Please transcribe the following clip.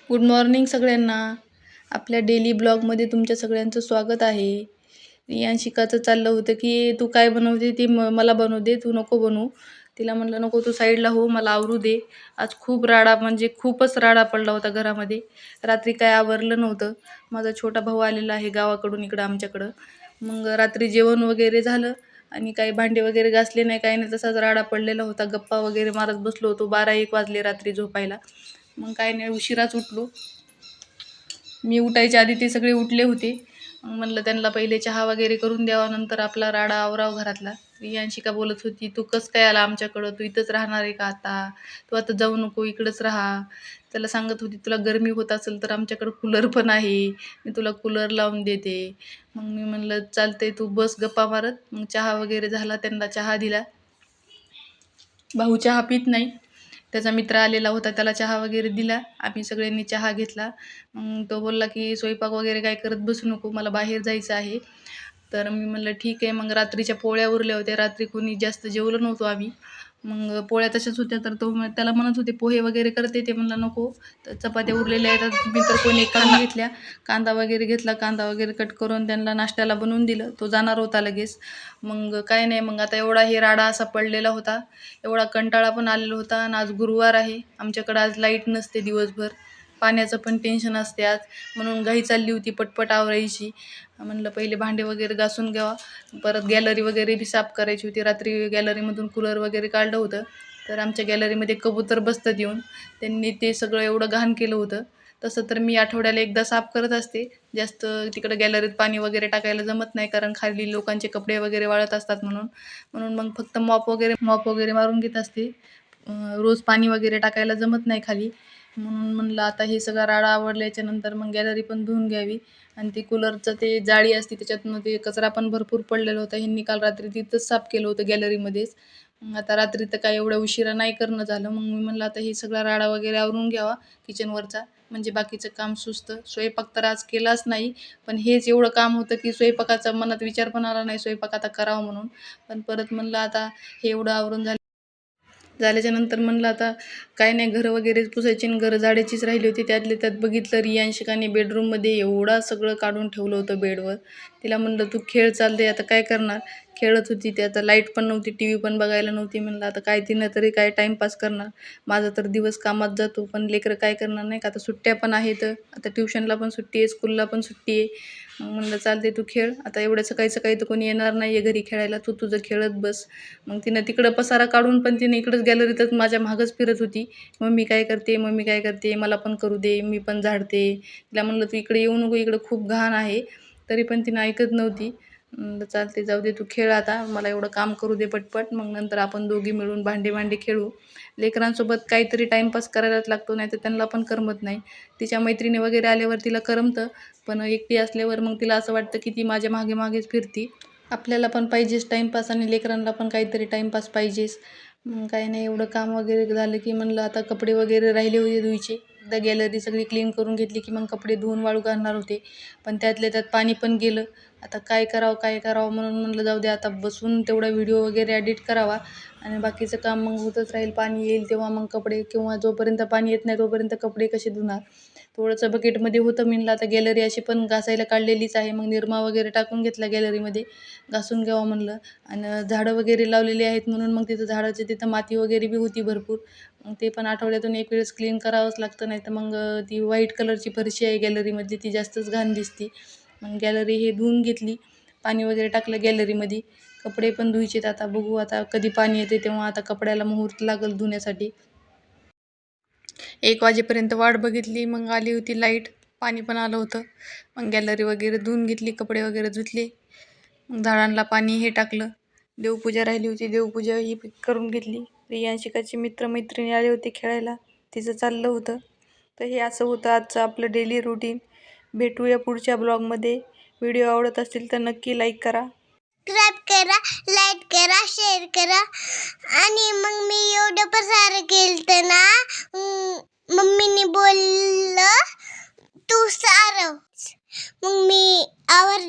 Good morning सगळ्यांना. आपल्या daily ब्लॉगमध्ये तुमच्या सगळ्यांचं स्वागत आहे. रियांशिकाचं चाललं होतं की तू काय बनवते ती मला बनवू दे, तू नको बनवू. तिला म्हणलं नको, तू साईडला हो, मला आवरू दे. आज खूप राडा, म्हणजे खूपच राडा पडला होता घरामध्ये. रात्री काय आवरलं नव्हतं. माझा छोटा भाऊ आलेला आहे गावाकडून इकडं आमच्याकडं. मग रात्री जेवण वगैरे झालं आणि काही भांडे वगैरे घासले नाही, काही नाही, तसाच राडा पडलेला होता. गप्पा वगैरे मारत बसलो होतो. 12-1 वाजले रात्री झोपायला. मग काय नाही, उशिराच उठलो. मी उठायच्या आधी ते सगळे उठले होते. मग म्हणलं त्यांना पहिले चहा वगैरे करून द्यावा, नंतर आपला राडा आवराव घरातला. रियांशिका बोलत होती, तू कसं काय आला आमच्याकडं, तू इथंच राहणार आहे का आता, तू आता जाऊ नको, इकडंच राहा. त्याला सांगत होती, तुला गरमी होत असेल तर आमच्याकडं कूलर पण आहे, मी तुला कूलर लावून देते. मग मी म्हणलं चालतंय, तू बस गप्पा मारत. मग चहा वगैरे झाला, त्यांना चहा दिला. भाऊ चहा पित नाही. त्याचा मित्र आलेला होता, त्याला चहा वगैरे दिला. आम्ही सगळ्यांनी चहा घेतला. मग तो बोलला की स्वयंपाक वगैरे काय करत बसू नको, मला बाहेर जायचं आहे. तर मी म्हणलं ठीक आहे. मग रात्रीच्या पोळ्या उरल्या होत्या, रात्री कोणी जास्त जेवलो नव्हतो आम्ही. मग पोळ्या तशाच होत्या, तर तो त्याला म्हणत होते पोहे वगैरे करते, ते म्हणलं नको. तर चपात्या उरलेल्या आहेत, मी तर कोणी काढून घेतल्या. कांदा वगैरे घेतला, कांदा वगैरे कट करून त्यांना नाश्त्याला बनवून दिलं. तो जाणार होता लगेच. मग काय नाही, मग आता एवढा हे राडा असा पडलेला होता, एवढा कंटाळा पण आलेला होता. आणि आज गुरुवार आहे, आमच्याकडं आज लाईट नसते दिवसभर. पाण्याचं पण टेन्शन असते आज, म्हणून घाई चालली होती पटपट आवरायची. म्हणलं पहिले भांडे वगैरे घासून घ्यावा, परत गॅलरी वगैरे बी साफ करायची होती. रात्री गॅलरीमधून कूलर वगैरे काढलं होतं, तर आमच्या गॅलरीमध्ये कबूतर बसतात येऊन, त्यांनी ते सगळं एवढं घाण केलं होतं. तसं तर मी आठवड्याला एकदा साफ करत असते. जास्त तिकडं गॅलरीत पाणी वगैरे टाकायला जमत नाही, कारण खाली लोकांचे कपडे वगैरे वाळत असतात म्हणून. म्हणून मग फक्त मॉप वगैरे मारून घेत असते. रोज पाणी वगैरे टाकायला जमत नाही खाली. म्हणून म्हणलं आता हे सगळा राडा आवडल्याच्या नंतर मग गॅलरी पण धुवून घ्यावी. आणि ती कूलरचं ते जाळी असते, त्याच्यातनं ते कचरा पण भरपूर पडलेला होता. ह्यांनी काल रात्री तिथंच साफ केलं होतं गॅलरीमध्येच. मग आता रात्री तर काय एवढ्या उशिरा नाही करणं झालं. मग मी म्हणलं आता हे सगळा राडा वगैरे आवरून घ्यावा किचनवरचा, म्हणजे बाकीचं काम सुस्त. स्वयंपाक तर आज केलाच नाही, पण हेच एवढं काम होतं की स्वयंपाकाचा मनात विचार पण आला नाही स्वयंपाक आता करावा म्हणून. पण परत म्हणलं आता हे एवढं आवरून झाल्याच्या नंतर म्हणलं आता काय नाही, घरं वगैरे पुसायची आणि घरं झाडायचीच राहिली होती. त्यातले त्यात बघितलं रियांशिकाने बेडरूममध्ये एवढा सगळं काढून ठेवलं होतं बेडवर. तिला म्हणलं तू खेळ, चालते आता काय करणार. खेळत होती ती. आता लाईट पण नव्हती, टी व्ही पण बघायला नव्हती. म्हणलं आता काय तिनं तरी काय टाईमपास करणार. माझा तर दिवस कामात जातो, पण लेकरं काय करणार नाही का. आता सुट्ट्या पण आहेत, आता ट्युशनला पण सुट्टी आहे, स्कूलला पण सुट्टी आहे. मग म्हणलं चालते तू खेळ, आता एवढ्या सकाळी सकाळी तर कोणी येणार नाही आहे घरी खेळायला, तू तुझं खेळत बस. मग तिनं तिकडं पसारा काढून पण तिने इकडंच गॅलरीतच माझ्या मागच फिरत होती. मम्मी काय करते, मम्मी काय करते, मला पण करू दे, मी पण झाडते. तिला म्हणलं तू इकडे येऊ नको, इकडं खूप घाण आहे. तरी पण तिनं ऐकत नव्हती. म्हणलं चालते जाऊ दे, तू खेळ आता, मला एवढं काम करू दे पटपट, मग नंतर आपण दोघी मिळून भांडे खेळू. लेकरांसोबत काहीतरी टाईमपास करायलाच लागतो, नाही तर त्यांना पण करमत नाही. तिच्या मैत्रिणी वगैरे आल्यावर तिला करमतं, पण एकटी असल्यावर मग तिला असं वाटतं की ती माझ्या मागे मागेच फिरती. आपल्याला पण पाहिजेच टाईमपास आणि लेकरांना पण काहीतरी टाईमपास पाहिजेच. मग काही नाही, एवढं काम वगैरे झालं की म्हणलं आता कपडे वगैरे राहिले होते धुवायचे. एकदा गॅलरी सगळी क्लीन करून घेतली की मग कपडे धुवून वाळू घालणार होते, पण त्यातल्या त्यात पाणी पण गेलं. आता काय करावं म्हणून म्हणलं जाऊ दे, आता बसून तेवढा व्हिडिओ वगैरे एडिट करावा आणि बाकीचं काम मग होतच राहील. पाणी येईल तेव्हा मग कपडे, किंवा जोपर्यंत पाणी येत नाही तोपर्यंत कपडे कसे धुणार. थोडंसं बकेटमध्ये होतं, म्हणलं आता गॅलरी अशी पण घासायला काढलेलीच आहे, मग निरमा वगैरे टाकून घेतला गॅलरीमध्ये, घासून घ्यावं म्हणलं. आणि झाडं वगैरे लावलेली आहेत म्हणून मग तिथं झाडाच्या तिथं माती वगैरे बी होती भरपूर. मग ते पण आठवड्यातून एक वेळेस क्लीन करावंच लागतं, नाही तर मग ती व्हाईट कलरची फरशी आहे गॅलरीमधली, ती जास्तच घाण दिसते. मग गॅलरी हे धुवून घेतली, पाणी वगैरे टाकलं गॅलरीमध्ये. कपडे पण धुवायचेत, आता बघू आता कधी पाणी येते तेव्हा आता कपड्याला मुहूर्त लागल धुण्यासाठी. 1 वाजेपर्यंत वाट बघितली, मग आली होती लाईट, पाणी पण आलं होतं. मग गॅलरी वगैरे धुवून घेतली, कपडे वगैरे धुतले. मग झाडांना पाणी हे टाकलं. देवपूजा राहिली होती, देवपूजा ही करून घेतली. रियांशिकाचे मित्रमैत्रिणी आले होते खेळायला, तिचं चाललं होतं. तर हे असं होतं आजचं आपलं डेली रुटीन. भेटूया पुढच्या ब्लॉगमध्ये. व्हिडिओ आवडत असतील तर नक्की लाईक करा, सबस्क्राईब करा, लाईक करा, शेअर करा. आणि मग मी एवढं पसार केलं ना, मम्मीने बोललं तू सारव. मग मी आवर